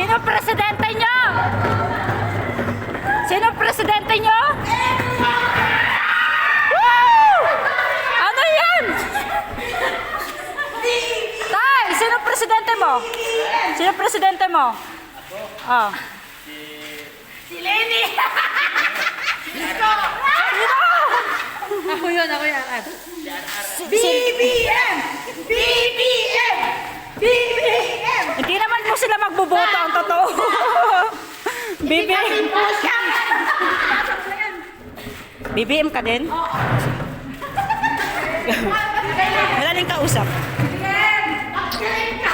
Sino presidente nyo? Sino presidente nyo? Woo! Ano yan? Tay, sino presidente mo? Sino presidente mo? Oh. Si Lenny! Sino? Ako yun. BBM! BBM! BBM! Hindi naman po sila magboboto, ang totoo. BBM. BBM ka din? Wala din kausap. BBM!